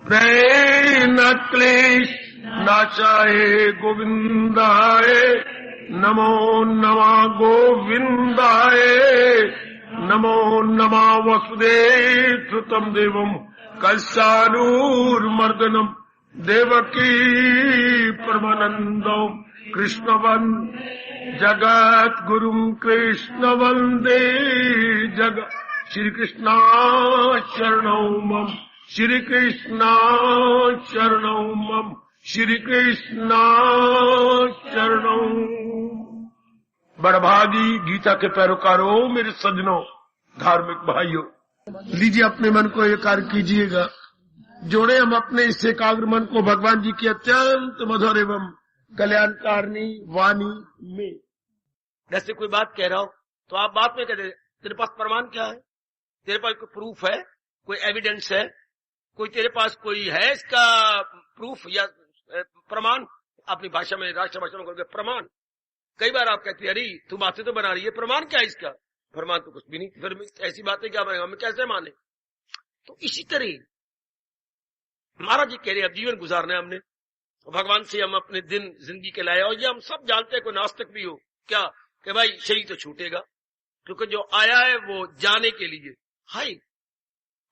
प्रेम क्लेश नाशाय गोविंदाय नमो नमः गोविंदाय नमो नमः वसुदेव सुतम देवम कलशानूर्मर्दनम देवकी परमानंदम कृष्णवन जगत गुरुम कृष्ण वंदे जगत श्री कृष्णा शरणौ मम श्री कृष्णा शरणौ मम श्री कृष्णा शरणौ। बड़भागी गीता के पैरोकारों, मेरे सज्जनों, धार्मिक भाइयों, लीजिए अपने मन को एकाग्र कीजिएगा। जोड़े हम अपने इस एकाग्र मन को भगवान जी की अत्यंत मधुर एवं कल्याणकारिणी वाणी में। जैसे कोई बात कह रहा हो तो आप बात में कहते, तेरे पास प्रमाण क्या है, तेरे पास कोई प्रूफ है, कोई एविडेंस है, कोई तेरे पास कोई है इसका प्रूफ या प्रमाण। अपनी भाषा में, राष्ट्र भाषा में प्रमाण। कई बार आप कहते हैं अरे तू बातें तो बना रही है, प्रमाण क्या है इसका? प्रमाण तो कुछ भी नहीं, फिर ऐसी बातें क्या बनेगा, हमें कैसे माने? तो इसी तरह महाराज जी कह रहे अब जीवन गुजारना है हमने, भगवान से हम अपने दिन जिंदगी के लाए। और ये हम सब जानते हैं, कोई नास्तिक भी हो क्या कि भाई शरीर तो छूटेगा, क्योंकि जो आया है वो जाने के लिए हाय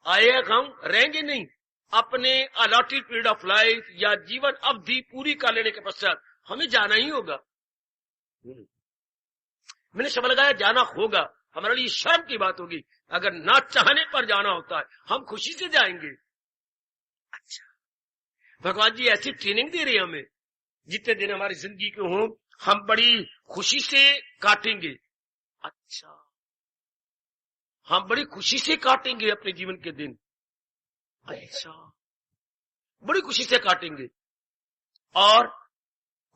आए हम रहेंगे नहीं। अपने अलॉटेड पीरियड ऑफ लाइफ या जीवन अवधि पूरी कर लेने के पश्चात हमें जाना ही होगा। मैंने शब्द लगाया जाना होगा। हमारे लिए शर्म की बात होगी अगर ना चाहने पर जाना होता है, हम खुशी से जाएंगे। अच्छा, भगवान जी ऐसी ट्रेनिंग दे रहे हैं हमें, जितने दिन हमारी जिंदगी के हों हम बड़ी खुशी से काटेंगे। अच्छा, हम बड़ी खुशी से काटेंगे अपने जीवन के दिन। अच्छा, बड़ी खुशी से काटेंगे। और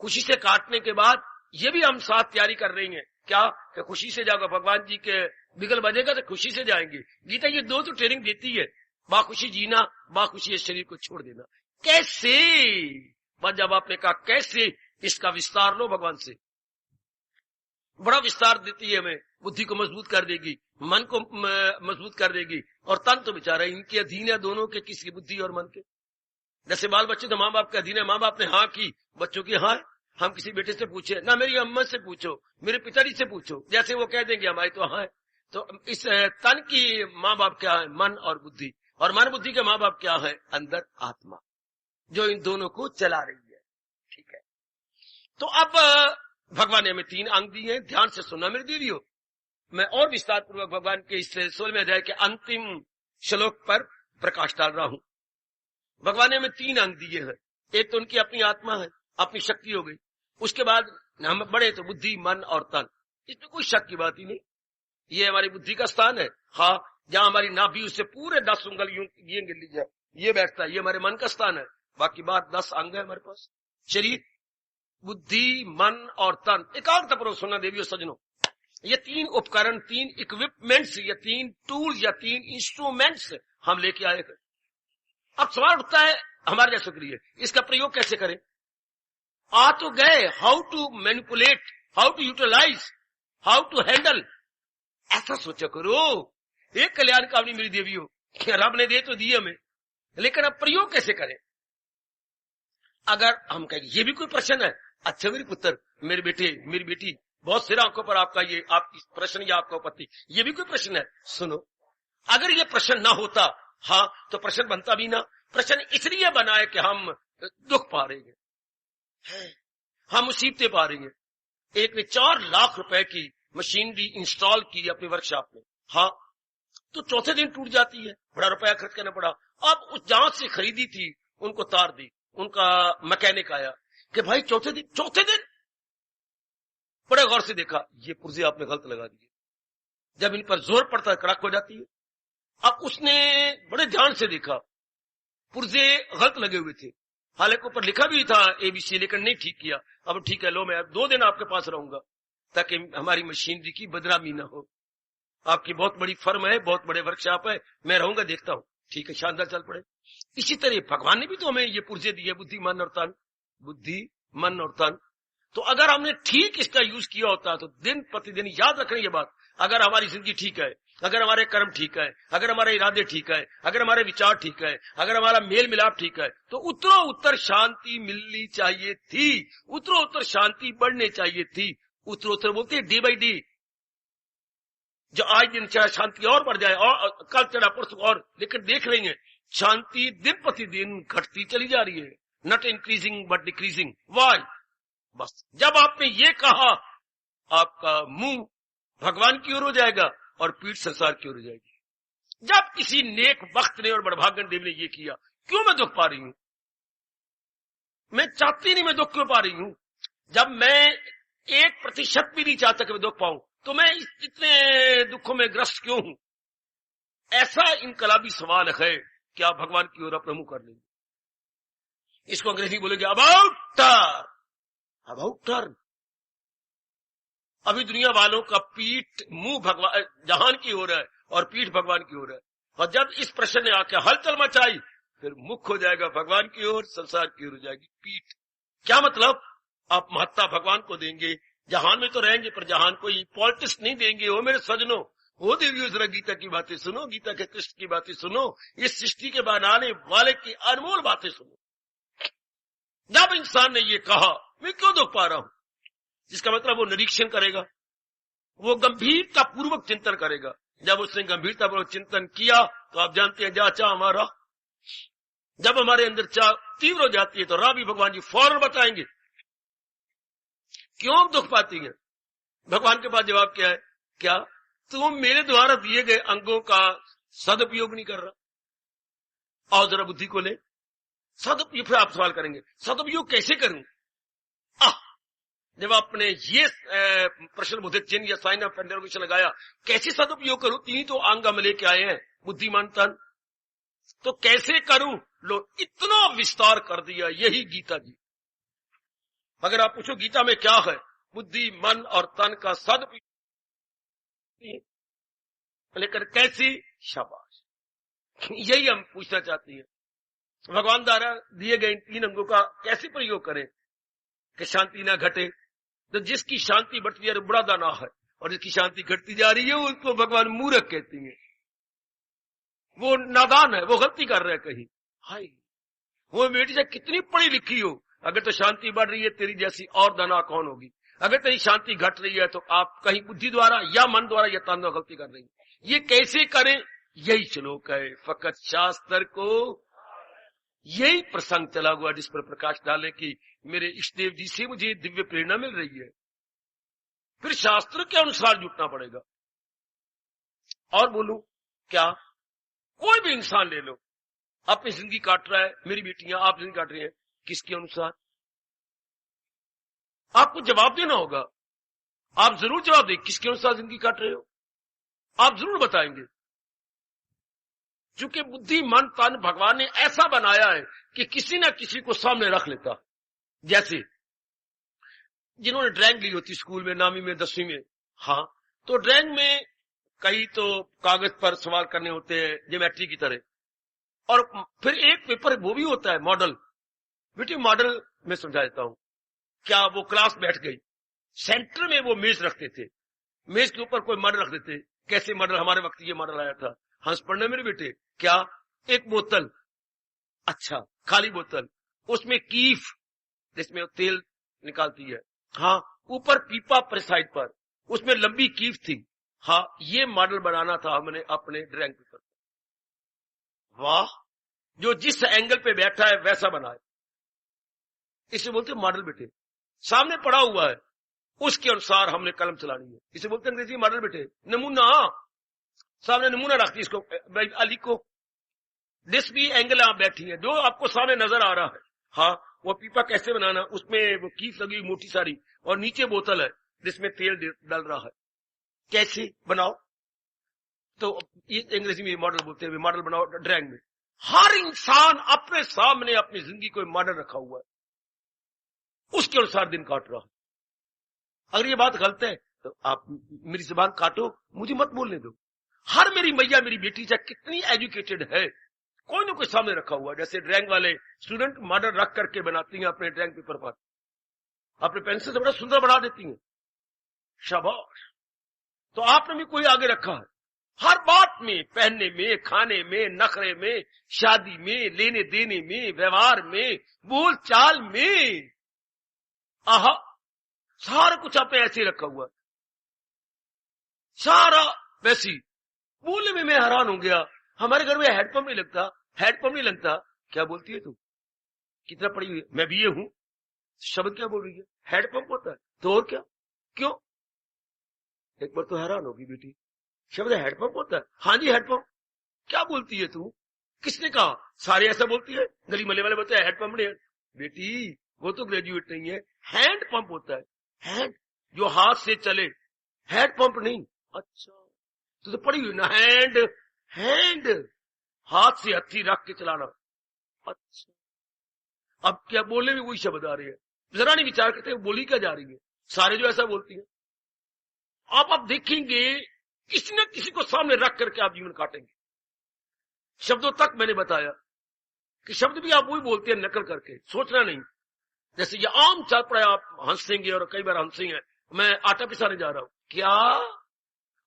खुशी से काटने के बाद ये भी हम साथ तैयारी कर रही हैं क्या कि खुशी से जाओगे, भगवान जी के बिगल बजेगा तो खुशी से जाएंगे। गीता ये दो तो ट्रेनिंग देती है, बाखुशी जीना, बाखुशी इस शरीर को छोड़ देना। कैसे? बस जब आपने कहा कैसे, इसका विस्तार लो भगवान से। बड़ा विस्तार देती है हमें, बुद्धि को मजबूत कर देगी, मन को मजबूत कर देगी। और तन तो बेचारा इनके अधीन है, दोनों के, किसकी? बुद्धि और मन के। जैसे बाल बच्चे तो माँ बाप के अधीन है, माँ बाप ने हाँ की, बच्चों की हाँ। हम किसी बेटे से पूछे ना, मेरी अम्मा से पूछो, मेरे पिताजी से पूछो, जैसे वो कह देंगे हमारी तो हाँ है। तो इस तन की माँ बाप क्या है? मन और बुद्धि। और मन बुद्धि के माँ बाप क्या है? अंदर आत्मा, जो इन दोनों को चला रही है। ठीक है, तो अब भगवान ने हमें 3 अंग दिए हैं। ध्यान से सुनना मेरे देवियों, मैं और विस्तार पूर्वक भगवान के इस 16वें अध्याय के अंतिम श्लोक पर प्रकाश डाल रहा हूं। भगवान ने हमें 3 अंग दिए हैं। एक तो उनकी अपनी आत्मा है, अपनी शक्ति हो गई। उसके बाद हम बड़े तो बुद्धि, मन और तन। इसमें कोई शक की बात ही नहीं, ये हमारी बुद्धि का स्थान है। हाँ, जहां हमारी नाभि उससे पूरे 10 उंगल ये गिर लीजिए, ये बैठता है, ये हमारे मन का स्थान है। बाकी बात 10 अंग है हमारे पास, शरीर, बुद्धि, मन और तन। एकाग्रतापूर्वक सुनना देवियों सज्जनों, ये 3 उपकरण, 3 इक्विपमेंट्स, ये 3 टूल्स या 3 इंस्ट्रूमेंट्स हम लेके आए थे। अब सवाल उठता है हमारे जैसों के लिए, इसका प्रयोग कैसे करें? आ तो गए, how to manipulate, how to utilise, how to handle. ऐसा सोचा करो। एक कल्याणकारिणी मेरी देवियों, रब ने दे तो दिए हमें, लेकिन अब प्रयोग कैसे करें? अगर हम कहें ये भी कोई प्रश्न है, अच्छा मेरे पुत्र, मेरे बेटे, मेरी बेटी, बहुत सिर आंखों पर आपका ये आपकी प्रश्न या आपका पति, ये भी कोई प्रश्न है। सुनो, अगर ये प्रश्न ना होता, हाँ, तो प्रश्न बनता भी ना। प्रश्न इसलिए बना है कि हम दुख पा रहे हैं, हम मुसीबतें पा रहे हैं। एक ने 4 लाख रुपए की मशीनरी इंस्टॉल की अपनी वर्कशॉप में, हाँ, तो चौथे दिन टूट जाती है, बड़ा रुपया खर्च करना पड़ा। अब उस जहां से खरीदी थी उनको तार दी, उनका मैकेनिक आया कि भाई चौथे दिन बड़े गौर से देखा, ये पुर्जे आपने गलत लगा दिए। जब इन पर जोर पड़ता है कड़क हो जाती है। अब उसने बड़े ध्यान से देखा, पुर्जे गलत लगे हुए थे, हालांकि ऊपर लिखा भी था ABC, लेकिन नहीं ठीक किया। अब ठीक है, लो मैं 2 दिन आपके पास रहूंगा ताकि हमारी मशीनरी की बदनामी ना हो। आपकी बहुत बड़ी फर्म है, बहुत बड़े वर्कशॉप है, मैं रहूंगा, देखता हूं। ठीक है, शानदार, चल पड़े। इसी तरह भगवान ने भी तो हमें ये पुर्जे दिए, बुद्धि, मन और तन, बुद्धि, मन और तन। तो अगर हमने ठीक इसका यूज किया होता तो दिन प्रतिदिन याद रखने ये बात, अगर हमारी जिंदगी ठीक है, अगर हमारे कर्म ठीक है, अगर हमारे इरादे ठीक है, अगर हमारे विचार ठीक है, अगर हमारा मेल मिलाप ठीक है, तो उत्तरो उत्तर शांति मिलनी चाहिए थी, उत्तरो उत्तर शांति बढ़नी चाहिए थी। उत्तरो उत्तर बोलते हैं डे बाई डे, जो आज दिन चाहे शांति और बढ़ जाए और कल चढ़ा परसों और, लेकिन देख रही है शांति दिन प्रतिदिन घटती चली जा रही है, not increasing but decreasing. Why? बस जब आपने ये कहा, आपका मुंह भगवान की ओर हो जाएगा और पीठ संसार की ओर हो जाएगी। जब किसी नेक वक्त ने और बड़भागन देव ने ये किया, क्यों मैं दुख पा रही हूं? मैं चाहती नहीं मैं दुख क्यों पा रही हूं? जब मैं 1% भी नहीं चाहता कि मैं दुख पाऊं, तो मैं इतने दुखों में ग्रस्त क्यों हूं? ऐसा इनकलाबी सवाल है कि आप भगवान की ओर अपना मुंह कर लेंगे। इसको अंग्रेजी बोलेंगे अबाउट टर्न, अबाउट टर्न। अभी दुनिया वालों का पीठ मुंह भगवान जहान की ओर है और पीठ भगवान की ओर है, और जब इस प्रश्न ने आके हलचल मचाई, फिर मुख हो जाएगा भगवान की ओर, संसार की ओर हो जाएगी पीठ। क्या मतलब? आप महत्ता भगवान को देंगे, जहान में तो रहेंगे पर जहान को पॉलिटिक्स नहीं देंगे। हो मेरे सजनों, हो देवियों, जरा गीता की बातें सुनो, गीता के कृष्ण की बातें सुनो, इस सृष्टि के बनाने वाले की अनमोल बातें सुनो। जब इंसान ने ये कहा मैं क्यों दुख पा रहा हूं, जिसका मतलब वो निरीक्षण करेगा, वो गंभीरता पूर्वक चिंतन करेगा। जब उसने गंभीरता पूर्वक चिंतन किया तो आप जानते हैं जा चाह हमारा, जब हमारे अंदर चाह तीव्र हो जाती है तो राह भी भगवान जी फौरन बताएंगे क्यों हम दुख पाती हैं। भगवान के पास जवाब क्या है? क्या तुम मेरे द्वारा दिए गए अंगों का सदुपयोग नहीं कर रहा? और जरा बुद्धि को ले, सदुपयोग। फिर आप सवाल करेंगे सदुपयोग कैसे करूं? जब आपने ये प्रश्न बुद्धिक चिन्ह या साइन ऑफ इंटरोगेशन लगाया, कैसे सदुपयोग करूं? 3 तो अंग हम लेके आए हैं, बुद्धिमान तन, तो कैसे करूं? लो, इतना विस्तार कर दिया, यही गीता जी। अगर आप पूछो गीता में क्या है, बुद्धि मन और तन का सदुपयोग, लेकर कैसी? शाबाश, यही हम पूछना चाहते हैं। भगवान द्वारा दिए गए इन 3 अंगों का कैसे प्रयोग करें कि शांति ना घटे? तो जिसकी शांति बढ़ती जा रही बड़ा दाना है, और जिसकी शांति घटती जा रही है उसको भगवान मूर्ख कहते हैं, वो नादान है, वो गलती कर रहा है कहीं। हाय, वो बेटी से कितनी पढ़ी लिखी हो, अगर तो शांति बढ़ रही है, तेरी जैसी और दाना कौन होगी? अगर तेरी शांति घट रही है तो आप कहीं बुद्धि द्वारा या मन द्वारा या तन द्वारा गलती कर रही है। ये कैसे करें? यही श्लोक है, फकत शास्त्र को, यही प्रसंग चला हुआ जिस पर प्रकाश डाले कि मेरे इष्टदेव जी से मुझे दिव्य प्रेरणा मिल रही है। फिर शास्त्र के अनुसार जुटना पड़ेगा। और बोलूं क्या? कोई भी इंसान ले लो, अपनी जिंदगी काट रहा है, मेरी बेटियां आप जिंदगी काट रही हैं, किसके अनुसार? आपको जवाब देना होगा। आप जरूर जवाब दें, किसके अनुसार जिंदगी काट रहे हो, आप जरूर बताएंगे। चूंकि बुद्धि मन तन भगवान ने ऐसा बनाया है कि किसी ना किसी को सामने रख लेता। जैसे जिन्होंने ड्राइंग ली होती स्कूल में, 9वीं में 10वीं में, हाँ, तो ड्राइंग में कई तो कागज पर सवाल करने होते हैं ज्योमेट्री की तरह, और फिर एक पेपर वो भी होता है मॉडल। बेटी मॉडल में समझा देता हूं। क्या वो क्लास बैठ गई, सेंटर में वो मेज रखते थे, मेज के ऊपर कोई मॉडल रख देते। कैसे मॉडल? हमारे वक्त ये मॉडल आया था, हंस पढ़ने मेरे बेटे, क्या? एक बोतल, अच्छा खाली बोतल, उसमें कीफ जिसमें तेल निकालती है, हाँ, ऊपर पीपा पर साइड पर, उसमें लंबी कीफ थी। हाँ, ये मॉडल बनाना था हमने अपने ड्राइंग पेपर। वाह, जो जिस एंगल पे बैठा है वैसा बनाए, इसे बोलते मॉडल। बेटे सामने पड़ा हुआ है, उसके अनुसार हमने कलम चलानी है, इसे बोलते अंग्रेजी मॉडल। बेटे नमूना, सामने नमूना रखती इसको, अली को जिस भी एंगल आप बैठी है, जो आपको सामने नजर आ रहा है, हाँ, वो पीपा कैसे बनाना, उसमें वो कीफ लगी मोटी सारी, और नीचे बोतल है जिसमें तेल डाल रहा है, कैसे बनाओ? तो ये अंग्रेजी में मॉडल बोलते हैं, मॉडल बनाओ ड्राइंग में। हर इंसान अपने सामने अपनी जिंदगी को मॉडल रखा हुआ है, उसके अनुसार दिन काट रहा है। अगर ये बात गलत है तो आप मेरी जुबान काटो, मुझे मत बोलने दो। हर मेरी मैया मेरी बेटी चाहे कितनी एजुकेटेड है, कोई ना कोई सामने रखा हुआ है। जैसे ड्राइंग वाले स्टूडेंट मॉडल रख करके बनाती हैं अपने ड्राइंग पेपर पर, अपने पेंसिल से बड़ा सुंदर बना देती हैं, शाबाश। तो आपने भी कोई आगे रखा है, हर बात में, पहनने में, खाने में, नखरे में, शादी में, लेने देने में, व्यवहार में, बोल चाल में, आहा, सारा कुछ आपने ऐसे रखा हुआ, सारा वैसी। बोलने में मैं हैरान हो गया, हमारे घर में हैंडपंप नहीं लगता, हैंडपंप नहीं लगता। क्या बोलती है तू, कितना पढ़ी हुई है? मैं बीए हूं। शब्द क्या बोल रही है? हैंडपंप होता है तो और क्या? क्यों? एक बार तो हैरान होगी बेटी, शब्द हैंडपंप होता है? हाँ जी हैंडपंप। क्या बोलती है तू? किसने कहा? सारे ऐसा बोलती है, गली मले वाले बोलते हैं हैंडपंप नहीं है। बेटी वो तो ग्रेजुएट नहीं है, हैंडपंप होता है, हैंड जो हाथ से चले, हैंडपंप नहीं। अच्छा तो पढ़ी हुई ना, हैंड, हैंड हाथ से हथी रख के चलाना। अच्छा अब क्या बोलने में वही शब्द आ रही है, जरा नहीं विचार करते बोली क्या जा रही है, सारे जो ऐसा बोलती है। आप देखेंगे किसी न किसी को सामने रख करके आप जीवन काटेंगे। शब्दों तक मैंने बताया कि शब्द भी आप वही बोलते हैं नकल करके, सोचना नहीं। जैसे ये आम चल पड़ा है, आप हंसेंगे और कई बार हंसेंगे, मैं आटा पिसाने जा रहा हूं। क्या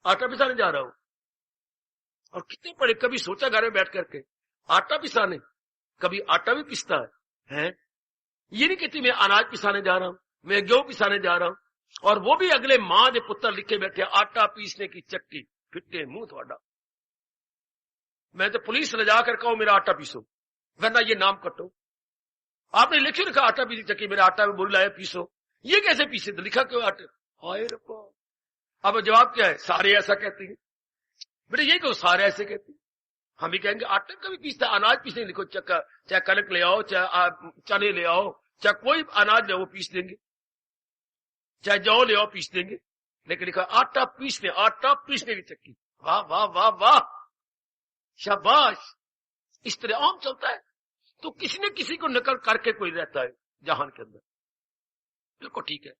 आटा पिसाने जा रहा हूं? और कितने पड़े, कभी सोचा घर में बैठ करके आटा पिसाने, कभी आटा भी पिसता है? ये नहीं कहती मैं अनाज पिसाने जा रहा हूं, मैं गेहूं पिसाने जा रहा हूं, और वो भी अगले मां के पुत्र लिखे बैठे आटा पीसने की चक्की, फिटे मुंह थोड़ा। मैं तो पुलिस ले जाकर कहूं मेरा आटा पीसो, वरना ये नाम कटो। आपने लिखे लिखा आटा पीसी चक्की, मेरा आटा भी बोल रहा है पीसो, ये कैसे पीसे? तो लिखा क्यों आटे? हाय रब्बा। अब जवाब क्या है? सारे ऐसा कहते हैं। बेटे यही कहो, सारे ऐसे कहते हैं। हम भी कहेंगे आटा कभी पीसता, अनाज पीसने लिखो, चक्का, चाहे कनक ले आओ, चाहे चने ले आओ, चाहे कोई अनाज ले वो पीस देंगे, चाहे जौ ले आओ पीस देंगे, लेकिन लिखा आटा पीसने, आटा पीसने की चक्की। वाह वाह वाह वाह, शाबाश। इस तरह आम चलता है। तो किसी न किसी को नकल करके कोई रहता है जहान के अंदर, बिल्कुल ठीक है।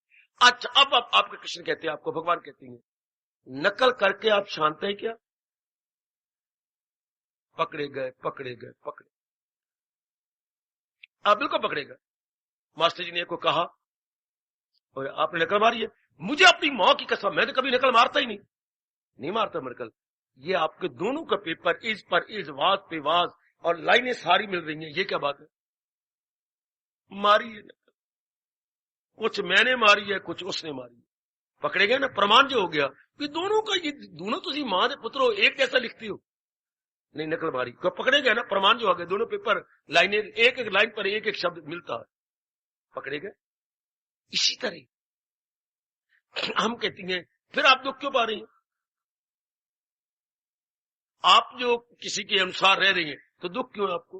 अच्छा अब आपके कृष्ण कहते हैं, आपको भगवान कहते हैं, नकल करके आप शांत हैं क्या? पकड़े गए, पकड़े गए, पकड़े, आप बिल्कुल पकड़े गए। मास्टर जी ने को कहा और आपने नकल मारी है। मुझे अपनी मां की कसम, मैं तो कभी नकल मारता ही नहीं मारता नकल। ये आपके दोनों का पेपर इज पर इज, वाज पे वाज, और लाइनें सारी मिल रही हैं, ये क्या बात है? मारी है नकल, कुछ मैंने मारी है, कुछ उसने मारी है, पकड़े गए ना। प्रमाण जो हो गया कि दोनों का, ये दोनों तुम मां दे पुत्र हो, एक जैसा लिखती हो, नहीं नकल मारी, क्यों? पकड़े गए ना, प्रमाण जो हो गया, दोनों पेपर लाइनें, एक एक लाइन पर एक एक शब्द मिलता है, पकड़े गए। इसी तरह हम कहती हैं फिर आप दुख क्यों पा रही हैं? आप जो किसी के अनुसार रह रही हैं तो दुख क्यों आपको?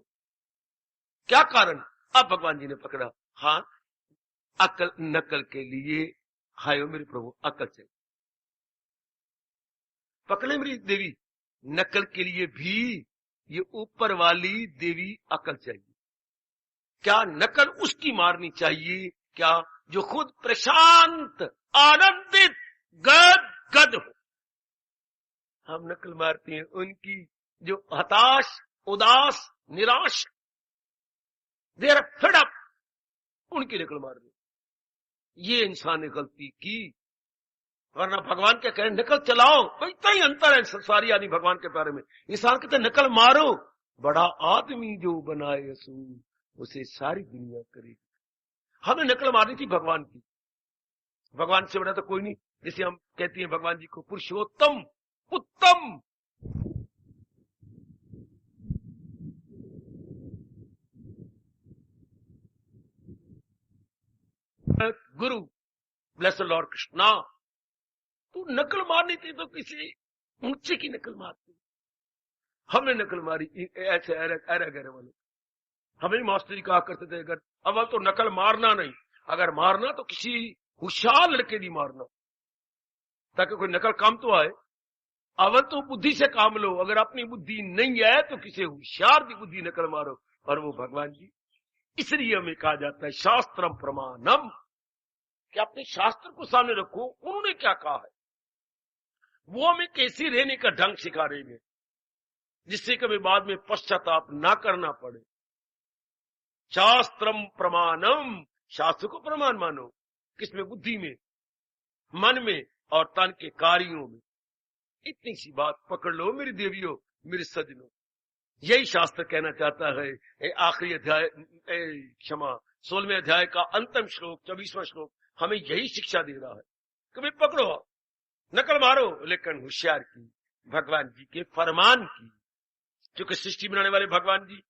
क्या कारण? अब भगवान जी ने पकड़ा, हाँ अकल नकल के लिए, हाय मेरे प्रभु अकल चाहिए। पकड़े मेरी देवी, नकल के लिए भी ये ऊपर वाली देवी अकल चाहिए। क्या नकल उसकी मारनी चाहिए क्या जो खुद प्रशांत, आनंदित, गद हो? हम नकल मारते हैं उनकी जो हताश, उदास, निराश, देर फेड अप, उनकी नकल मार दी। ये इंसान ने गलती की, वरना भगवान क्या कहें, नकल चलाओ। तो इतना ही अंतर है सारी आदमी भगवान के बारे में। इंसान कहते नकल मारो, बड़ा आदमी जो बनाए असूल उसे सारी दुनिया करेगी। हमें नकल मारनी थी भगवान की, भगवान से बड़ा तो कोई नहीं। जैसे हम कहते हैं भगवान जी को पुरुषोत्तम, उत्तम, गुरु, ब्लेस्ड लॉर्ड कृष्णा। तो नकल मारनी थी तो किसी ऊंचे की नकल मारती। हमने नकल मारी ऐसे ऐरा गहरे वाले। हमें मास्टर जी कहा करते थे, अगर अव्वल तो नकल मारना नहीं, अगर मारना तो किसी होशियार लड़के की मारना, ताकि कोई नकल काम तो आए। अव्वल तो बुद्धि से काम लो, अगर अपनी बुद्धि नहीं है तो किसी होशियार की बुद्धि नकल मारो, और वो भगवान जी। इसलिए हमें कहा जाता है शास्त्रम प्रमाणम, कि अपने शास्त्र को सामने रखो, उन्होंने क्या कहा है वो हमें कैसे रहने का ढंग सिखा रहे हैं, जिससे कभी बाद में पश्चाताप ना करना पड़े। शास्त्रम प्रमाणम, शास्त्र को प्रमाण मानो, किसमें? बुद्धि में, मन में और तन के कार्यों में। इतनी सी बात पकड़ लो मेरी देवियों, मेरे सजनों। यही शास्त्र कहना चाहता है। आखिरी अध्याय, क्षमा 16वें अध्याय का अंतिम श्लोक 24वां श्लोक हमें यही शिक्षा दे रहा है कि भाई पकड़ो, नकल मारो, लेकिन होशियार की भगवान जी के फरमान की, क्योंकि सृष्टि बनाने वाले भगवान जी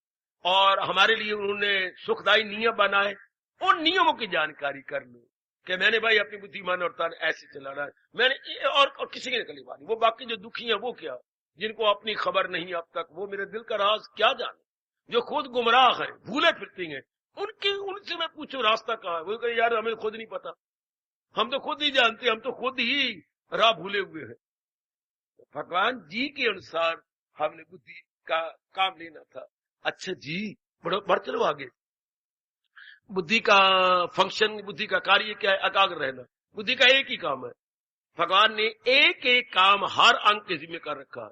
और हमारे लिए उन्होंने सुखदायी नियम बनाए, उन नियमों की जानकारी कर लो कि मैंने भाई अपनी बुद्धिमान और तान ऐसे चलाना है, मैंने और किसी की नकल मानी। वो बाकी जो दुखी है वो क्या, जिनको अपनी खबर नहीं अब तक, वो मेरे दिल का राज क्या जाने, जो खुद गुमराह है, भूले फिरती हैं, उनसे मैं पूछूं रास्ता कहाँ है, वो कहे यार हमें खुद नहीं पता, हम तो खुद ही जानते, हम तो खुद ही राह भूले हुए हैं। भगवान जी के अनुसार हमने बुद्धि का काम लेना था। अच्छा जी, बढ़ चलो आगे। बुद्धि का फंक्शन, बुद्धि का कार्य क्या है? एकाग्र रहना। बुद्धि का एक ही काम है, भगवान ने एक एक काम हर अंग के जिम्मे कर रखा है।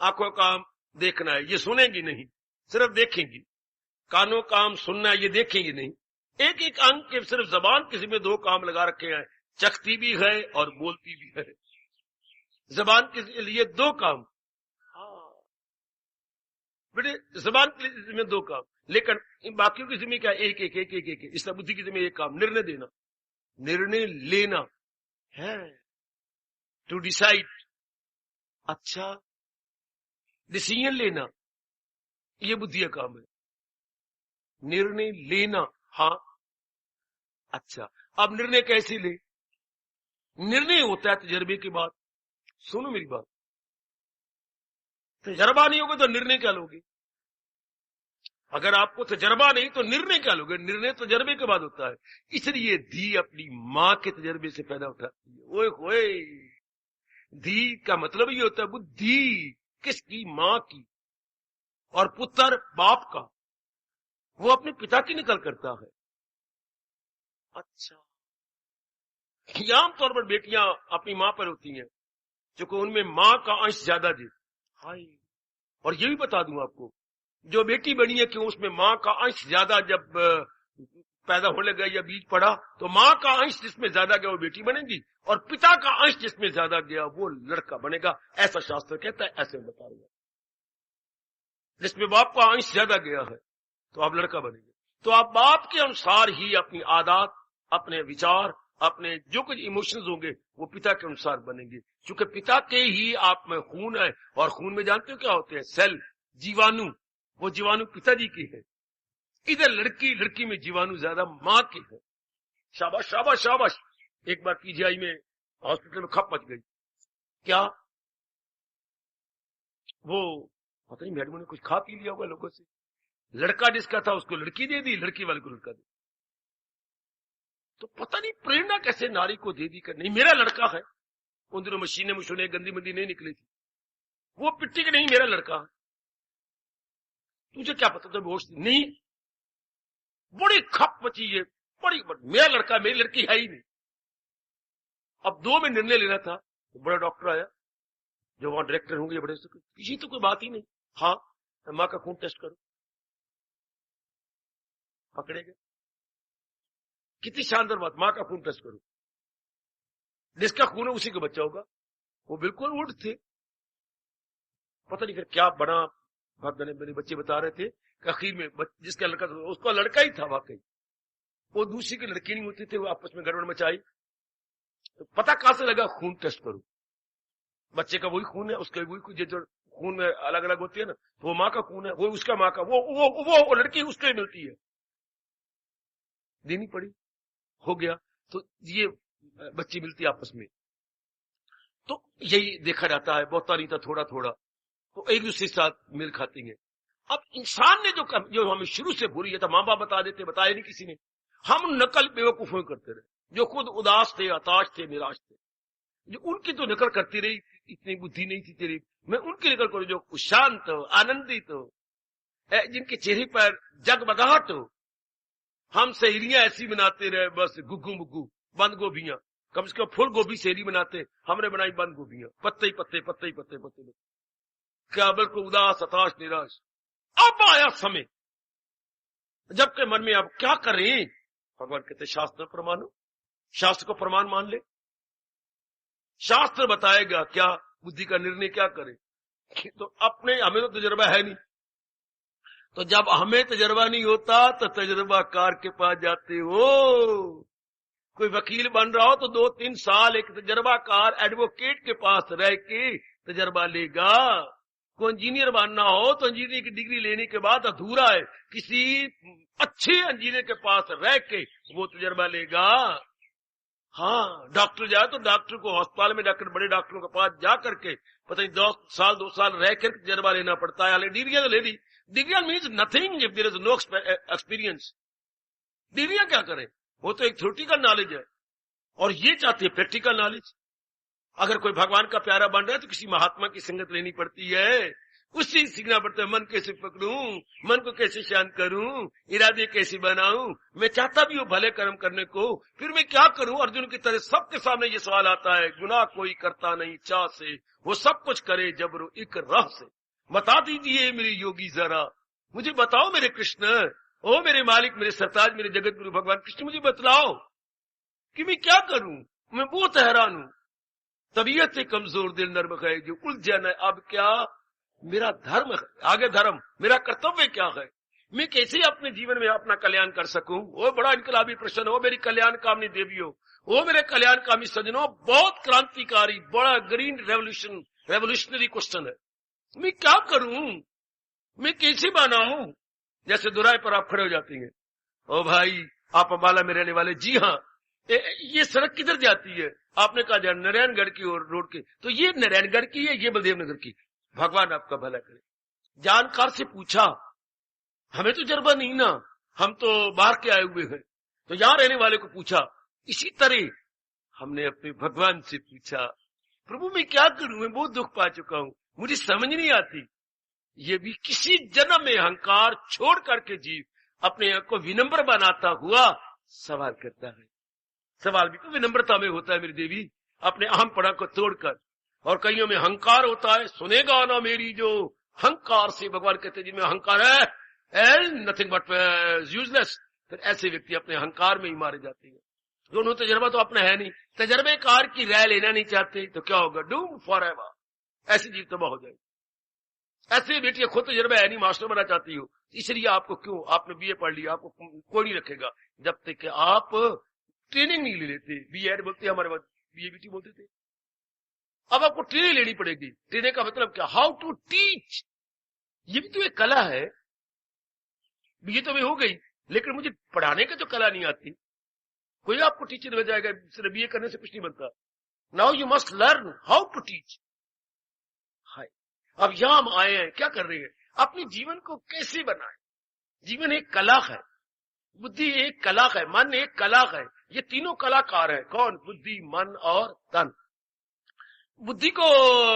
आंखों काम देखना है, ये सुनेंगी नहीं, सिर्फ देखेंगी। कानों काम सुनना है, ये देखेंगी नहीं। एक एक अंग के सिर्फ जबान के जिम्मे 2 काम लगा रखे हैं, चखती भी है और बोलती भी है। जबान के लिए 2 काम, बेटे जबान के लिए 2 काम, लेकिन इन बाकियों की जिम्मे क्या? एक एक एक एक एक। इसलिए बुद्धि की जिम्मे एक काम, निर्णय देना, निर्णय लेना है, टू डिसाइड। अच्छा, डिसीजन लेना, ये बुद्धि का काम है। निर्णय लेना, हाँ अच्छा, अब निर्णय कैसे ले? निर्णय होता है तजर्बे के बाद। सुनो मेरी बात, तजर्बा नहीं होगा तो निर्णय क्या लोगे? अगर आपको तजर्बा नहीं तो निर्णय क्या लोगे? निर्णय तजर्बे के बाद होता है। इसलिए धी अपनी मां के तजर्बे से पैदा उठाती है। ओए होए, धी का मतलब ये होता है बुद्धि किसकी? मां की। और पुत्र बाप का, वो अपने पिता की नकल करता है। अच्छा, आमतौर पर बेटियां अपनी मां पर होती हैं क्योंकि उनमें मां का अंश ज्यादा दे। हाय, और ये भी बता दूं आपको, जो बेटी बनी है कि उसमें मां का अंश ज्यादा जब पैदा होने लगा या बीज पड़ा, तो मां का अंश जिसमें ज्यादा गया वो बेटी बनेगी, और पिता का अंश जिसमें ज्यादा गया वो लड़का बनेगा। ऐसा शास्त्र कहता है, ऐसे बता रहा हूं। जिसमें बाप का अंश ज्यादा गया है तो आप लड़का बनेंगे। तो आप बाप के अनुसार ही अपनी आदत, अपने विचार, अपने जो कुछ इमोशंस होंगे वो पिता के अनुसार बनेंगे, क्योंकि पिता के ही आप में खून है। और खून में जानते हो क्या होते हैं? सेल, जीवाणु। वो जीवाणु पिताजी की है। इधर लड़की में जीवाणु ज्यादा मां के है। शाबाश शाबाश शाबाश। एक बार पीजीआई में हॉस्पिटल में खप मच गई। क्या? वो पता नहीं मैडम ने कुछ खा पी लिया होगा लोगों से, लड़का जिसका था उसको लड़की दे दी, लड़की वाले को लड़का दे। तो पता नहीं प्रेरणा कैसे नारी को दे दी कर, नहीं मेरा लड़का है। उन दिनों मशीनें गंदी मंदी नहीं निकली थी, वो पिट्टी के नहीं मेरा लड़का है। तुझे क्या पता था? बेहोश नहीं। बड़ी खप मची है, बड़ी मेरा लड़का, मेरी लड़की है ही नहीं। अब 2 में निर्णय लेना था, तो बड़ा डॉक्टर आया, जो वहां डायरेक्टर होंगे बड़े से, किसी तो कोई बात ही नहीं। हाँ, मां का खून टेस्ट करो। पकड़े गए। कितनी शानदार बात, मां का खून टेस्ट करो। जिसका खून है उसी का बच्चा होगा। वो बिल्कुल उल्ट थे। पता नहीं फिर क्या बना, भगवान मेरे बच्चे बता रहे थे कि आखिर में जिसका लड़का था उसका लड़का ही था वाकई। वो दूसरी की लड़की नहीं होती थी, वो आपस में गड़बड़ मचाई। तो पता कहां से लगा? खून टेस्ट करो। बच्चे का वही खून है, उसका वही खून, जो खून में अलग अलग होती है ना, तो वो माँ का खून है, वो उसका माँ का, वो लड़की उसको ही मिलती है। देनी पड़ी, हो गया, तो ये बच्ची मिलती आपस में। तो यही देखा जाता है, बहुत नहीं था, थोड़ा थोड़ा तो एक दूसरे के साथ मिल खाती है। अब इंसान ने जो हमें शुरू से भूली है, था माँ बाप बता देते, बताया नहीं किसी ने, हम नकल बेवकूफों करते रहे। जो खुद उदास थे, हताश थे, निराश थे, जो उनकी तो नकल करती रही, इतनी बुद्धि नहीं थी तेरी, मैं उनकी नकल करूं जो शांत हो, आनंदित हो, जिनके चेहरे पर जगमगाहट हो। हम सहेलियां ऐसी बनाते रहे, बस गुग्गू मुग्गू, बंद गोभियां, कम से कम फुल गोभी सहेली बनाते, हमने बनाई बंद गोभियां, पत्ते ही पत्ते पत्ते ही पत्ते पत्ते, क्या बिल्कुल उदास, हताश, निराश। अब आया समय जबकि मन में अब क्या करें? भगवान कहते शास्त्र प्रमाणो, शास्त्र को प्रमाण मान ले। शास्त्र बताएगा क्या बुद्धि का निर्णय क्या करे? तो अपने हमें तो तजुर्बा है नहीं, तो जब हमें तजुर्बा नहीं होता तो तजुर्बाकार के पास जाते हो। कोई वकील बन रहा हो तो 2-3 साल एक तजुर्बाकार एडवोकेट के पास रह के तजुर्बा लेगा। कोई इंजीनियर बनना हो तो इंजीनियर की डिग्री लेने के बाद अधूरा है, किसी अच्छे इंजीनियर के पास रह के वो तजुर्बा लेगा। हाँ, डॉक्टर जाए तो डॉक्टर को अस्पताल में जाकर बड़े डॉक्टरों के पास जा करके पता नहीं 2 साल रह कर तजुर्बा लेना पड़ता है। डिग्रियां तो ले ली, डिग्रियां means nothing if there is no experience. डिग्रियां क्या करें, वो तो एक थ्योरेटिकल नॉलेज है, और ये चाहते हैं प्रैक्टिकल नॉलेज। अगर कोई भगवान का प्यारा बन रहा है तो किसी महात्मा की संगत लेनी पड़ती है, उससे सीखना पड़ता है। मन कैसे पकड़ूं, मन को कैसे शांत करूं, इरादे कैसे बनाऊं। मैं चाहता भी हूं भले कर्म करने को, फिर मैं क्या करूं? अर्जुन की तरह सबके सामने ये सवाल आता है, गुनाह कोई करता नहीं चाह से, वो सब कुछ करे जबरो एक राह से। बता दीजिए मेरे योगी जरा, मुझे बताओ मेरे कृष्ण, ओ मेरे मालिक, मेरे सरताज, मेरे जगत गुरु भगवान कृष्ण, मुझे बतलाओ कि मैं क्या करूं। मैं बहुत हैरान हूं, तबीयत से कमजोर दिल नर्म है, जो उलझन है। अब क्या मेरा धर्म है, आगे धर्म, मेरा कर्तव्य क्या है? मैं कैसे अपने जीवन में अपना कल्याण कर सकूं? वो बड़ा इनकलाबी प्रश्न हो मेरी कल्याण कामनी देवियों, वो मेरे कल्याण कामी सज्जनों, बहुत क्रांतिकारी, बड़ा ग्रीन रेवोल्यूशनरी क्वेश्चन है। मैं क्या करूं, मैं कैसे बनाऊं? जैसे दुराई पर आप खड़े हो जाती हैं, ओ भाई आप अम्बाला में रहने वाले, जी हाँ, ये सड़क किधर जाती है? आपने कहा जाए नारायणगढ़ की ओर रोड के, तो ये नारायणगढ़ की है, ये बलदेव नगर की। भगवान आपका भला करे। जानकार से पूछा, हमें तो जरबा नहीं ना, हम तो बाहर के आए हुए हैं, तो यहां रहने वाले को पूछा। इसी तरह हमने अपने भगवान से पूछा, प्रभु मैं क्या करूं, मैं बहुत दुख पा चुका हूं, मुझे समझ नहीं आती। ये भी किसी जन्म में अहंकार छोड़ करके जीव अपने आप को विनम्र बनाता हुआ सवाल करता है। सवाल भी तो विनम्रता में होता है मेरी देवी, अपने अहमपना को तोड़कर। और कईयों में अहंकार होता है, सुनेगा ना मेरी जो अहंकार से, भगवान कहते हैं जिनमें अहंकार है नथिंग बट यूजलेस। फिर ऐसे व्यक्ति अपने अहंकार में ही मारे जाते हैं। दोनों तजर्बा तो अपना है नहीं, तजर्बेकार की राय लेना नहीं चाहते तो क्या होगा, डूम फॉर एवर, ऐसी जीव तबाह हो जाएगी। ऐसे बेटियां खुद तजर्बा है नहीं, मास्टर बनना चाहती हो, इसलिए आपको क्यों, आपने बीए पढ़ लिया, आपको कोई नहीं रखेगा जब तक कि आप ट्रेनिंग नहीं ले लेते। बीएड बोलते हमारे पास, बीएबीटी बोलते थे। अब आपको ट्रेनिंग लेनी पड़ेगी। ट्रेनिंग का मतलब क्या, हाउ टू टीच। ये भी तो एक कला है। बीए तो मैं हो गई, लेकिन मुझे पढ़ाने का जो कला नहीं आती। कोई आपको टीचर हो जाएगा, सिर्फ बीए करने से कुछ नहीं बनता। Now you must learn how to teach. Hi, अब यहां हम आए हैं, क्या कर रहे हैं, अपने जीवन को कैसे बनाए। जीवन एक कला है, बुद्धि एक कला है, मन एक कला है। ये तीनों कलाकार है। कौन? बुद्धि, मन और तन। बुद्धि को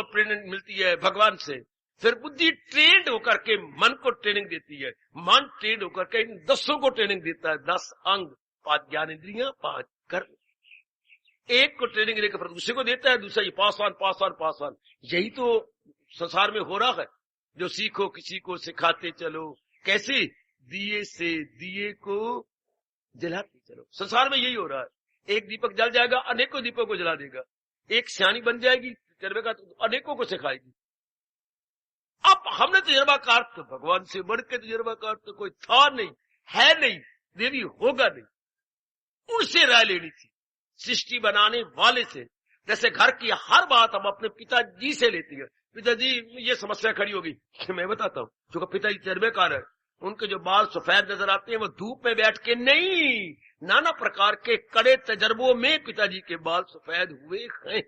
प्रेरणा मिलती है भगवान से, फिर बुद्धि ट्रेंड होकर के मन को ट्रेनिंग देती है, मन ट्रेंड होकर के इन 10 को ट्रेनिंग देता है। 10 अंग, 5 ज्ञानेंद्रियां, 5 कर्म। एक को ट्रेनिंग लेकर दूसरे को देता है, दूसरा ये पास ऑन। यही तो संसार में हो रहा है। जो सीखो किसी को सिखाते चलो, कैसे, दिए से दिए को जलाते चलो। संसार में यही हो रहा है। एक दीपक जल जाएगा, अनेकों दीपक को जला देगा। एक सियानी बन जाएगी तजर्बेकार, तो अनेकों को सिखाएगी। अब हमने तजर्बाकार, तो भगवान से बढ़ के तजर्बाकार तो कोई था नहीं, है नहीं, देवी होगा नहीं। उनसे राय लेनी थी, सृष्टि बनाने वाले से। जैसे घर की हर बात हम अपने पिताजी से लेती है। पिताजी ये समस्या खड़ी होगी, मैं बताता हूँ। जो पिताजी तजर्बेकार है, उनके जो बाल सफेद नजर आते हैं वो धूप में बैठ के नहीं, नाना प्रकार के कड़े तजर्बों में पिताजी के बाल सफेद हुए हैं।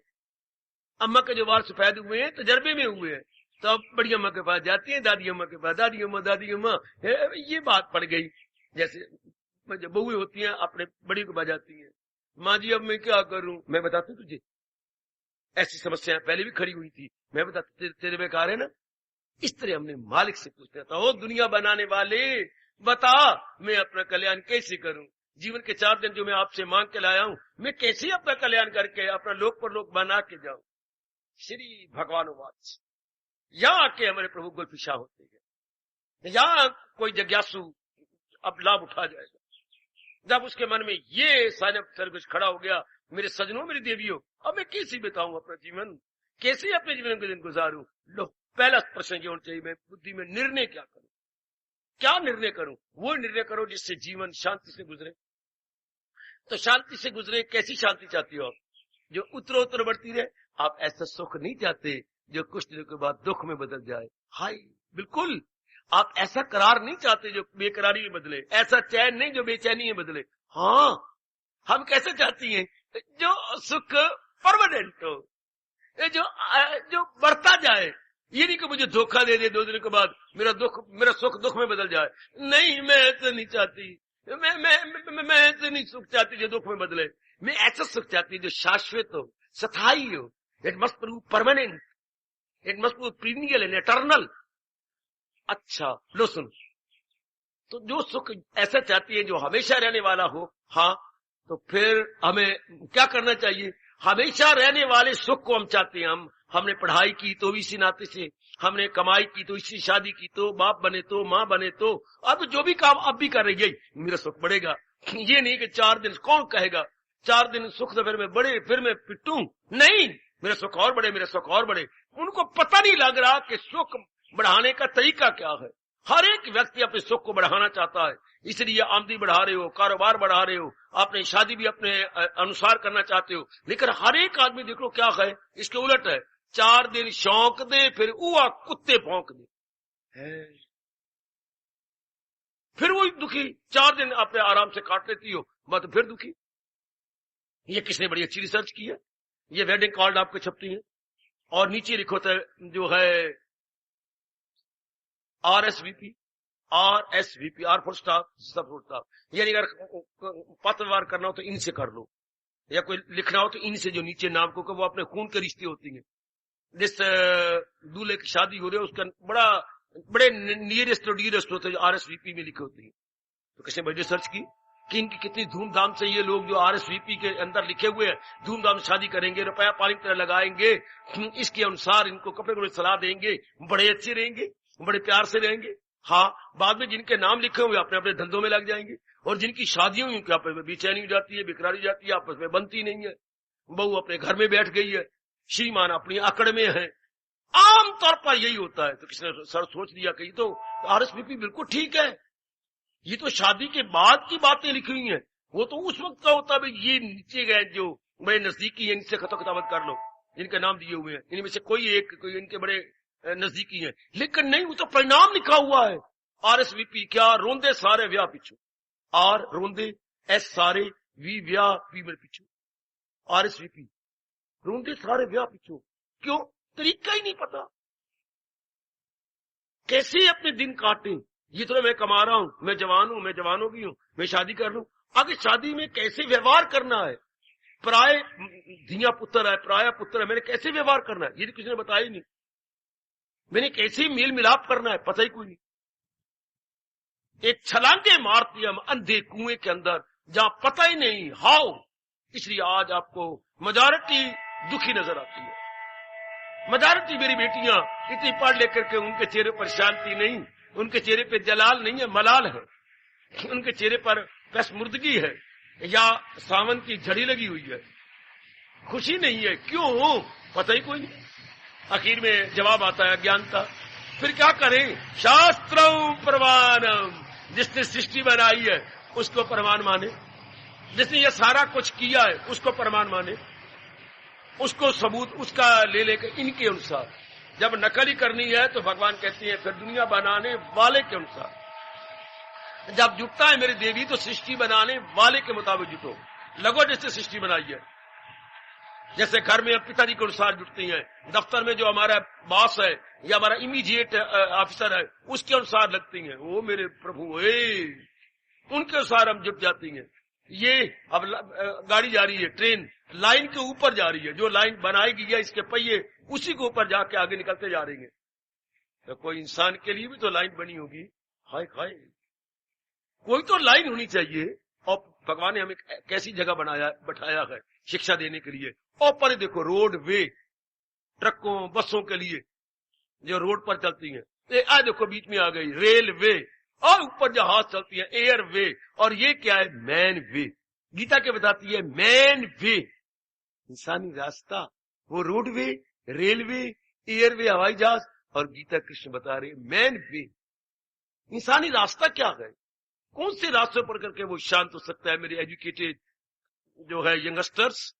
अम्मा के जो बाल सफेद हुए हैं तजर्बे में हुए हैं। तो अब बड़ी अम्मा के पास जाती है, दादी अम्मा के पास, दादी अम्मा ये बात पड़ गई। जैसे जब बहुएं होती हैं अपने बड़ी को बजाती हैं, माँ जी अब मैं क्या करूं। मैं बताती तुझे, ऐसी समस्याएं पहले भी खड़ी हुई थी, मैं बताती तेरे बेकार है ना। इस तरह हमने मालिक से पूछता था, ओ दुनिया बनाने वाले बता, मैं अपना कल्याण कैसे करूं। जीवन के 4 दिन जो मैं आपसे मांग के लाया हूं, मैं कैसे अपना कल्याण करके अपना लोक पर लोक बना के जाऊं। श्री भगवानुवाच। यहाँ आके हमारे प्रभु गोलपिशा होते हैं। यहाँ कोई जिज्ञासु अब लाभ उठा जाएगा जब उसके मन में ये सारा सर्विस खड़ा हो गया, मेरे सजनों, मेरी देवियों, अब मैं कैसे बिताऊं अपना जीवन, कैसे अपने जीवन के दिन गुजारूं? लो, पहला प्रश्न ये होना चाहिए, मैं बुद्धि में निर्णय क्या करूं? क्या निर्णय करूं? वो निर्णय करो जिससे जीवन शांति से गुजरे। तो शांति से गुजरे, कैसी शांति चाहती हो आप? जो उत्तरोत्तर बढ़ती रहे। आप ऐसा सुख नहीं चाहते जो कुछ दिनों के बाद दुख में बदल जाए। हाय, बिल्कुल। आप ऐसा करार नहीं चाहते जो बेकरारी में बदले, ऐसा चैन नहीं जो बेचैनी में बदले। हाँ, हम कैसे चाहती हैं? जो सुख परमानेंट हो, जो बढ़ता जाए। ये नहीं कि मुझे धोखा दे दे 2 दिन के बाद मेरा सुख दुख में बदल जाए। नहीं, मैं ऐसा नहीं चाहती। मैं ऐसे नहीं सुख चाहती जो दुख में बदले। मैं ऐसा सुख चाहती जो शाश्वत हो, स्थायी हो। It must prove permanent, it must prove period and eternal. अच्छा, लो सुन, तो जो सुख ऐसा चाहती है जो हमेशा रहने वाला हो, हाँ, तो फिर हमें क्या करना चाहिए? हमेशा रहने वाले सुख को हम चाहते हैं। हमने पढ़ाई की तो इसी नाते से, हमने कमाई की तो इसी, शादी की तो, बाप बने तो, माँ बने तो, अब जो भी काम अब भी कर रही है, मेरा सुख बढ़ेगा। ये नहीं कि 4 दिन, कौन कहेगा 4 दिन सुख तो फिर मैं पिटूं। नहीं, मेरा सुख और बढ़े, मेरा सुख और बढ़े। उनको पता नहीं लग रहा कि सुख बढ़ाने का तरीका क्या है। हर एक व्यक्ति अपने सुख को बढ़ाना चाहता है, इसलिए आमदनी बढ़ा रहे हो, कारोबार बढ़ा रहे हो, आपने शादी भी अपने अनुसार करना चाहते हो। लेकिन हर एक आदमी देख लो क्या है, इसके उलट है। 4 दिन शौक दे, फिर उआ कुत्ते भौंक दे, फिर वही दुखी। 4 दिन अपने आराम से काट लेती हो, मत फिर दुखी। ये किसने बड़ी अच्छी रिसर्च की है। ये वेडिंग कार्ड आपके छपती है और नीचे लिखो तो जो है RSVP, R फुल स्टॉप, सब फुल स्टॉप। यानी अगर पत्र व्यवहार करना हो तो इनसे कर लो, या कोई लिखना हो तो इनसे, जो नीचे नाम को वो अपने खून के रिश्ते होती हैं। जिस दूल्हे की शादी हो रही है उसका बड़े नियरेस्ट और डियरेस्ट होते हैं, जो RSVP में लिखे होते हैं। तो किसने बड़ी रिसर्च की कि इनकी कितनी धूमधाम से ये लोग जो RSVP के अंदर लिखे हुए हैं, धूमधाम से शादी करेंगे, रुपया पानी की तरह लगाएंगे, इसके अनुसार इनको कपड़े को सलाह देंगे, बड़े अच्छे रहेंगे, बड़े प्यार से रहेंगे। हाँ, बाद में जिनके नाम लिखे हुए अपने अपने धंधों में लग जाएंगे, और जिनकी शादियों में आपस में बेचैनी हो जाती है, बेकरारी हो जाती है, आपस में बनती नहीं है, बहू अपने घर में बैठ गई है, श्रीमान अपनी आकड़ में है। आमतौर पर यही होता है। तो किसने सर सोच लिया कि ये तो RSVP बिल्कुल ठीक है, ये तो शादी के बाद की बातें लिखी हुई हैं, वो तो उस वक्त का होता है। ये नीचे गए जो बड़े नजदीकी है, इनसे खतोखतावत कर लो, जिनके नाम दिए हुए हैं, इनमें से कोई इनके बड़े नजदीकी है। लेकिन नहीं, वो तो परिणाम लिखा हुआ है। RSVP क्या? रोंदे सारे व्याह पिछू, आर रोंदे, एस सारे, वी व्याह, पी मेरे पिछू। RSVP रोंदे सारे व्याह पिछू। क्यों? तरीका ही नहीं पता, कैसे अपने दिन काटें। ये तो मैं कमा रहा हूं, मैं जवान हूं, मैं जवान हो गई हूं, मैं शादी कर लूं। आगे शादी में कैसे व्यवहार करना है, पराये धिया पुत्र है, पराया पुत्र है, मैंने कैसे व्यवहार करना है, ये तो किसी ने बताया ही नहीं। मैंने कैसे मेल मिलाप करना है, पता ही कोई नहीं। एक छलांगे मारती हम अंधे कुएं के अंदर, जहां पता ही नहीं हाउ। इसलिए आज आपको मेजॉरिटी दुखी नजर आती है। मेजॉरिटी मेरी बेटियां इतनी पढ़ लेकर के उनके चेहरे पर शांति नहीं, उनके चेहरे पे जलाल नहीं है, मलाल है। उनके चेहरे पर बस मुर्दगी है या सावन की झड़ी लगी हुई है, खुशी नहीं है। क्यों? पता ही कोई नहीं। आखिर में जवाब आता है अज्ञानता। फिर क्या करें? शास्त्रम प्रमाणम, जिसने सृष्टि बनाई है उसको प्रमाण माने, जिसने ये सारा कुछ किया है उसको प्रमाण माने, उसको सबूत उसका ले लेकर इनके अनुसार। जब नकल ही करनी है तो भगवान कहती है फिर दुनिया बनाने वाले के अनुसार। जब जुटता है मेरी देवी तो सृष्टि बनाने वाले के मुताबिक जुटो। लगो जैसे सृष्टि बनाई है, जैसे घर में पिताजी के अनुसार जुटती हैं, दफ्तर में जो हमारा बॉस है या हमारा इमीडिएट ऑफिसर है उसके अनुसार लगती हैं। वो मेरे प्रभु उनके अनुसार हम जुट जाती हैं। ये अब गाड़ी जा रही है, ट्रेन लाइन के ऊपर जा रही है, जो लाइन बनाई गई है इसके पहिए उसी के ऊपर जाके आगे निकलते जा रही है। तो कोई इंसान के लिए भी तो लाइन बनी होगी। हाय हाय, कोई तो लाइन होनी चाहिए। और भगवान ने हमें कैसी जगह बैठाया है शिक्षा देने के लिए। और पर देखो रोड वे, ट्रकों बसों के लिए जो रोड पर चलती हैं। आज देखो बीच में आ गई रेल वे, और ऊपर जहाज चलती है एयर वे, और ये क्या है? मैन वे। गीता के बताती है मैन वे, इंसानी रास्ता, वो रोड वे रेलवे, एयरवे, हवाई जहाज, और गीता कृष्ण बता रहे मैन वे। इंसानी रास्ता क्या है? कौन से रास्ते पर करके वो शांत हो सकता है? मेरे एजुकेटेड जो है यंगस्टर्स,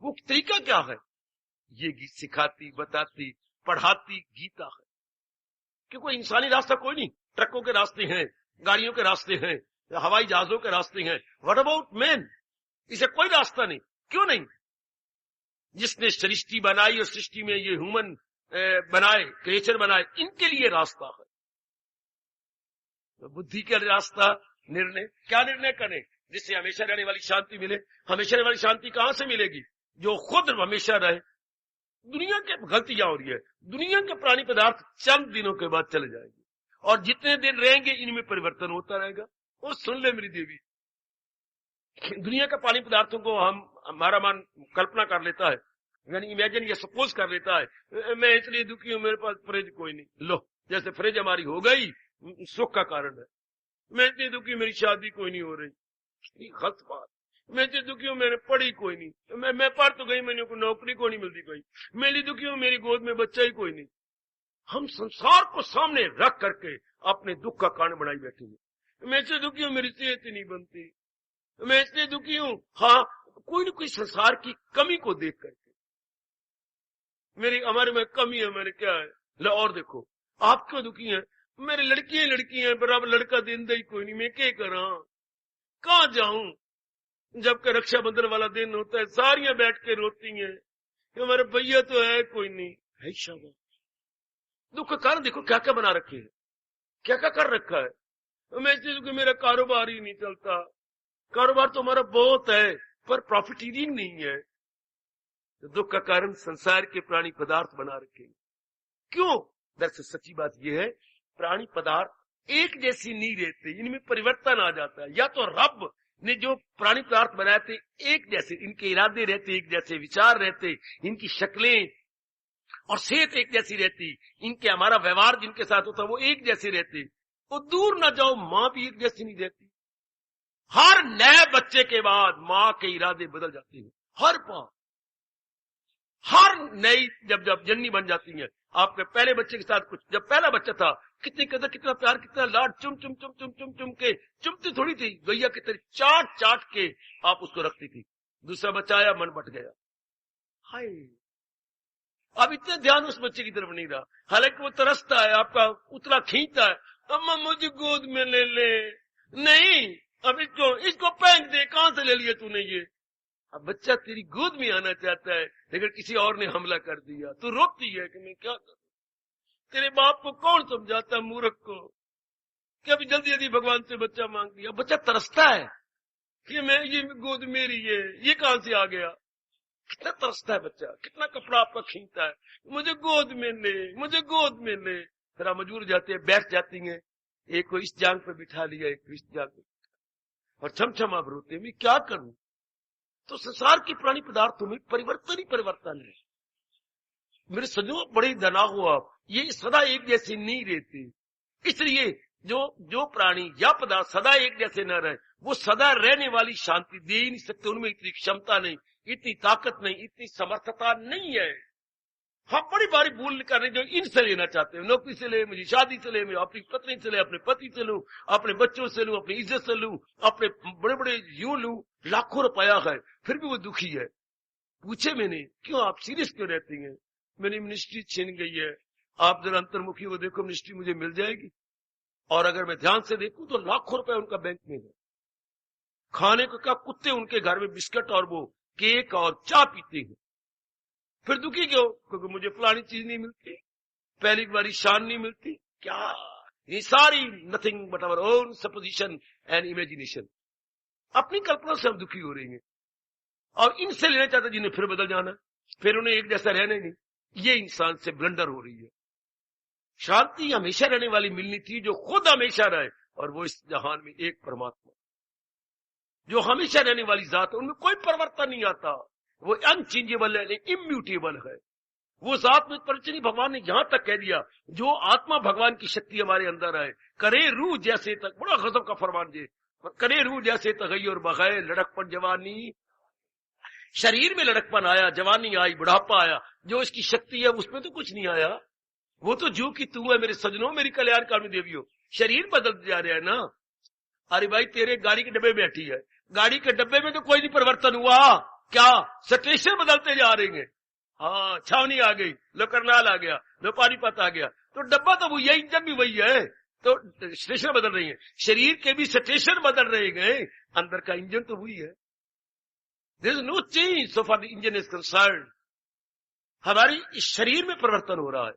वो तरीका क्या है? ये गीत सिखाती, बताती, पढ़ाती गीता है। क्योंकि इंसानी रास्ता कोई नहीं। ट्रकों के रास्ते हैं, गाड़ियों के रास्ते हैं, हवाई जहाजों के रास्ते हैं। What about man? इसे कोई रास्ता नहीं। क्यों नहीं? जिसने सृष्टि बनाई और सृष्टि में ये ह्यूमन बनाए, क्रिएचर बनाए, इनके लिए रास्ता है। तो बुद्धि का रास्ता, निर्णय, क्या निर्णय करें जिससे हमेशा रहने वाली शांति मिले? हमेशा रहने वाली शांति कहां से मिलेगी? जो खुद हमेशा रहे। दुनिया के गलतियां हो रही है, दुनिया के प्राणी पदार्थ चंद दिनों के बाद चले जाएंगे, और जितने दिन रहेंगे इनमें परिवर्तन होता रहेगा। और सुन ले मेरी देवी, दुनिया के प्राणी पदार्थों को हमारा मन कल्पना कर लेता है, यानी इमेजिन या सपोज कर लेता है, मैं इसलिए दुखी हूं, मेरे पास फ्रिज कोई नहीं। लो, जैसे फ्रिज हमारी हो गई सुख का कारण है। मैं इतनी दुखी, मेरी शादी कोई नहीं हो रही, गलत बात। मैं इतनी दुखी हूं, मैंने पढ़ी कोई नहीं, मैं पढ़ तो गई, मैंने कोई नौकरी को नहीं मिलती कोई। मैं दुखी हूं, मेरी गोद में बच्चा ही कोई नहीं। हम संसार को सामने रख करके अपने दुख का कारण बनाई बैठे हैं। मैं इसलिए दुखी हूं, मेरी सेहत नहीं बनती। मैं इसलिए दुखी हूं, हाँ, कोई न कोई संसार की कमी को देख करके, हमारे में कमी है, मैंने क्या है, लो और देखो आप क्यों दुखी हैं? मेरी लड़की हैं, बराबर लड़का दिन दे ही कोई नहीं, मैं क्या करा, कहां जाऊं? जबकि रक्षाबंधन वाला दिन होता है, सारियां बैठ के रोती हैं कि हमारे भैया तो है कोई नहीं है। शाबाश। दुख का कारण देखो क्या क्या बना रखे हैं, क्या क्या कर रखा है। मैं इसलिए कि मेरा कारोबार ही नहीं चलता। कारोबार तो हमारा बहुत है, पर प्रॉफिटिंग नहीं है। तो दुख का कारण संसार के प्राणी पदार्थ बना रखे। क्यों? दरअसल सच्ची बात यह है, प्राणी पदार्थ एक जैसी नहीं रहते, इनमें परिवर्तन आ जाता है। या तो रब ने जो प्राणी पदार्थ बनाए थे एक जैसे, इनके इरादे रहते एक जैसे, विचार रहते, इनकी शक्लें और सेहत एक जैसी रहती, इनके हमारा व्यवहार जिनके साथ होता वो एक जैसे रहते। तो दूर ना जाओ, मां भी एक जैसी नहीं रहती। हर नए बच्चे के बाद मां के इरादे बदल जाते हैं। हर नई जब जननी बन जाती है, आपके पहले बच्चे के साथ कुछ, जब पहला बच्चा था कितनी कदर, कितना प्यार, कितना लाड, चुम चुम चुम चुम चुम चुम के, चुमती थोड़ी थी, गैया की तरह चाट चाट के आप उसको रखती थी। दूसरा बच्चा आया, मन बट गया, हाय, अब इतना ध्यान उस बच्चे की तरफ नहीं रहा। हालांकि वो तरसता है, आपका उतना खींचता है, अम्मा मुझे गोद में ले ले, नहीं अब इसको फेंक दे, कहां से ले लिया तूने ये? अब बच्चा तेरी गोद में आना चाहता है, लेकिन किसी और ने हमला कर दिया, तू रोती है कि मैं क्या करूं? तेरे बाप को कौन समझाता, मूर्ख को, कि अभी जल्दी जल्दी भगवान से बच्चा मांग दिया। बच्चा तरसता है कि मैं ये गोद मेरी है, ये कहां से आ गया? कितना तरसता है बच्चा, कितना कपड़ा आपका खींचता है, मुझे गोद में ले, मुझे गोद में ले। फिर आप मजबूर जाते हैं, बैठ जाती हैं, एक को इस जांग पे बिठा लिया, एक को इस जांग पे, और छम आप रोते हैं, मैं क्या करूं? तो संसार के प्राणी पदार्थों में परिवर्तन ही परिवर्तन है। मेरे सजनों, बड़े धना हो आप, ये सदा एक जैसे नहीं रहते। इसलिए जो प्राणी या पदार्थ सदा एक जैसे न रहे, वो सदा रहने वाली शांति दे ही नहीं सकते। उनमें इतनी क्षमता नहीं, इतनी ताकत नहीं, इतनी समर्थता नहीं है। हम बड़ी बारी भूल कर रहे जो इनसे लेना चाहते हैं, नौकरी से ले, मुझे शादी से ले, मैं अपनी पत्नी से ले, अपने पति से लूं, अपने बच्चों से लूं, अपनी इज्जत से लूं, अपने बड़े बड़े यूं लूं, लाखों रुपया है, फिर भी वो दुखी है। पूछे मैंने, क्यों आप सीरियस क्यों रहती हैं? मेरी मिनिस्ट्री छिन गई है, आप जरा अंतर्मुखी वो देखो, मिनिस्ट्री मुझे मिल जाएगी। और अगर मैं ध्यान से देखूं तो लाखों रुपए उनका बैंक में है। खाने को क्या, कुत्ते उनके घर में बिस्किट और वो केक और चाय पीते हैं। फिर दुखी क्यों? क्योंकि मुझे फलानी चीज नहीं मिलती, पहली बारी शान नहीं मिलती। क्या ये सारी nothing but our own supposition and imagination. अपनी कल्पना से हम दुखी हो रहे हैं और इनसे लेना चाहते जिन्हें फिर बदल जाना, फिर उन्हें एक जैसा रहना ही नहीं। ये इंसान से ब्लंडर हो रही है। शांति हमेशा रहने वाली मिलनी थी, जो खुद हमेशा रहे, और वो इस जहान में एक परमात्मा जो हमेशा रहने वाली जात है, उनमें कोई परिवर्तन नहीं आता। वो अनचेंजेबल है, इम्यूटेबल है। वो जात में परिचय भगवान ने यहां तक कह दिया, जो आत्मा भगवान की शक्ति हमारे अंदर है, करे रूह जैसे तक, बड़ा गजब का फरमान जे, करे रूह जैसे तगई और बगैर लड़कपन जवानी। शरीर में लड़कपन आया, जवानी आई, बुढ़ापा आया, जो इसकी शक्ति है उसमें तो कुछ नहीं आया। वो तो जो कि तू है मेरे सजनों, मेरी कल्याणकामी देवियों। शरीर बदलते जा रहा है ना। अरे भाई तेरे गाड़ी के डब्बे में बैठी है, गाड़ी के डब्बे में तो कोई नहीं परिवर्तन हुआ, क्या स्टेशन बदलते जा रहे हैं। हाँ, छावनी आ गई, लो करनाल आ गया, लो पानीपत आ गया, तो डब्बा तो वही है, इंजन भी वही है, तो स्टेशन बदल रही है। शरीर के भी स्टेशन बदल रहे हैं, अंदर का इंजन तो वही है। There is no change so far the engine is concern. हमारी इस शरीर में परिवर्तन हो रहा है,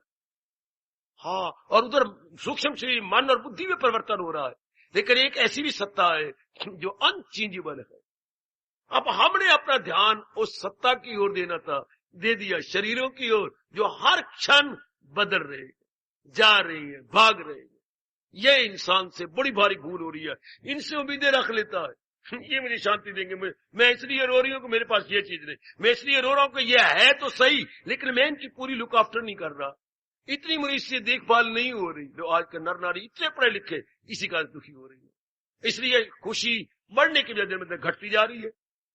हाँ, और उधर सूक्ष्म शरीर, मन और बुद्धि में परिवर्तन हो रहा है। लेकिन एक ऐसी भी सत्ता है जो अनचेंजेबल है। अब हमने अपना ध्यान उस सत्ता की ओर देना था, दे दिया शरीरों की ओर जो हर क्षण बदल रहे हैं, जा रही है, भाग रहे हैं। ये इंसान से बड़ी भारी भूल हो रही है। इनसे उम्मीदें रख लेता है ये मुझे शांति देंगे, मैं इसलिए रो रही हूं कि मेरे पास ये चीज नहीं, मैं इसलिए रो रहा हूं कि ये है तो सही, लेकिन मैं इनकी पूरी लुक आफ्टर नहीं कर रहा। इतनी मरीज से देखभाल नहीं हो रही। जो आज के नर नारी इतने पढ़े लिखे, इसी का दुखी हो रही है। इसलिए खुशी बढ़ने की वजह में घटती जा रही है,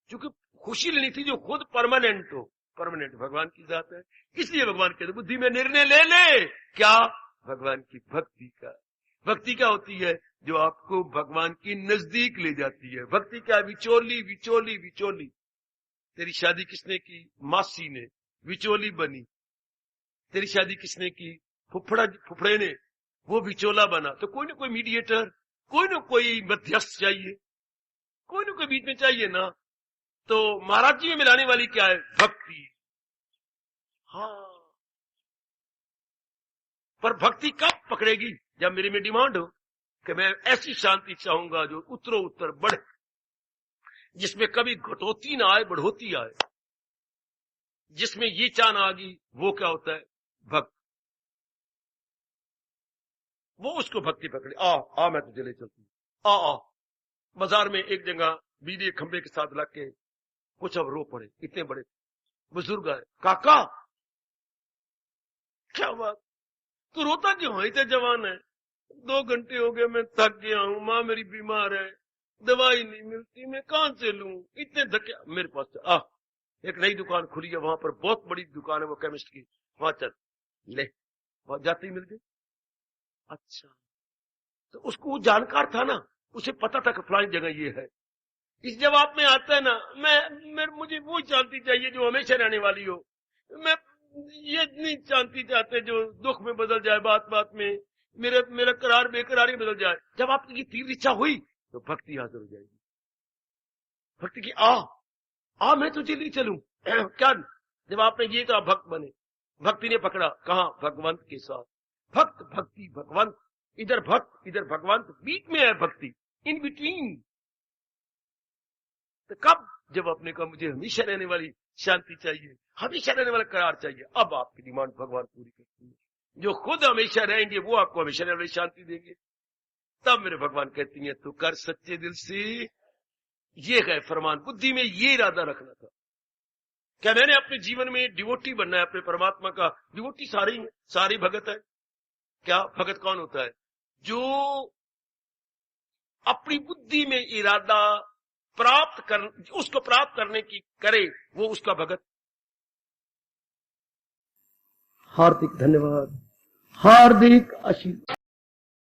क्योंकि खुशी लेनी थी जो खुद परमानेंट हो। परमानेंट भगवान की जात है, इसलिए भगवान कहते बुद्धि में निर्णय ले ले। क्या? भगवान की भक्ति का। भक्ति क्या होती है? जो आपको भगवान की नजदीक ले जाती है। भक्ति क्या? विचोली विचोली विचोली। तेरी शादी किसने की? मासी ने, विचोली बनी। तेरी शादी किसने की? फुफड़े ने, वो विचोला बना। तो कोई ना कोई मीडिएटर, कोई ना कोई मध्यस्थ चाहिए, कोई ना कोई बीच में चाहिए ना। तो महाराज जी में मिलाने वाली क्या है? भक्ति। हाँ, पर भक्ति कब पकड़ेगी? जब मेरे में डिमांड हो कि मैं ऐसी शांति चाहूंगा जो उत्तरों उत्तर बढ़े, जिसमें कभी घटोती ना आए, बढ़ोती आए, जिसमें ये चाहना आ गई। वो क्या होता है? भक्त। वो उसको भक्ति पकड़े। आ मैं तुझे ले चलती हूं, आ। बाजार में एक जगह बीड़ी खंबे के साथ लग के कुछ अब रो पड़े। इतने बड़े बुजुर्ग आए, काका क्या बात, तू रोता क्यों है? इतने जवान है, 2 घंटे हो गए मैं थक गया हूं, माँ मेरी बीमार है, दवाई नहीं मिलती, मैं कहां से लूं? इतने धक्के। मेरे पास एक नई दुकान खुली है, वहां पर बहुत बड़ी दुकान है वो केमिस्ट की, वहां चल ले। वहां जाते ही मिल गए। अच्छा, तो उसको जानकार था ना, उसे पता था कि फलानी जगह ये है। इस जवाब में आता है ना, मुझे वो शांति चाहिए जो हमेशा रहने वाली हो। मैं ये नहीं शांति चाहते जो दुख में बदल जाए, बात बात में मेरा करार बेकरारी बदल जाए। जब आपकी तीव्र इच्छा हुई तो भक्ति हाजिर हो जाएगी। भक्ति की आ मैं तुझे ले चलूं क्या? जब आपने ये कहा भक्त बने। भक्ति ने पकड़ा कहा? भगवंत के साथ। भक्त भक्ति भगवंत, इधर भक्त इधर भगवंत, बीच में है भक्ति, इन बिटवीन। तो कब? जब आपने कहा मुझे हमेशा रहने वाली शांति चाहिए, हमेशा रहने वाला करार चाहिए। अब आपकी डिमांड भगवान पूरी करती है। जो खुद हमेशा रहेंगे वो आपको हमेशा रहने वाली शांति देंगे। तब मेरे भगवान कहती हैं तू कर सच्चे दिल से। ये है फरमान। बुद्धि में ये इरादा रखना था, क्या मैंने अपने जीवन में डिवोटी बनना है अपने परमात्मा का। डिवोटी सारे ही है, सारे भगत है। क्या भगत कौन होता है? जो अपनी बुद्धि में इरादा उसको प्राप्त करने की करे, वो उसका भगत। हार्दिक धन्यवाद, हार्दिक आशीर्वाद।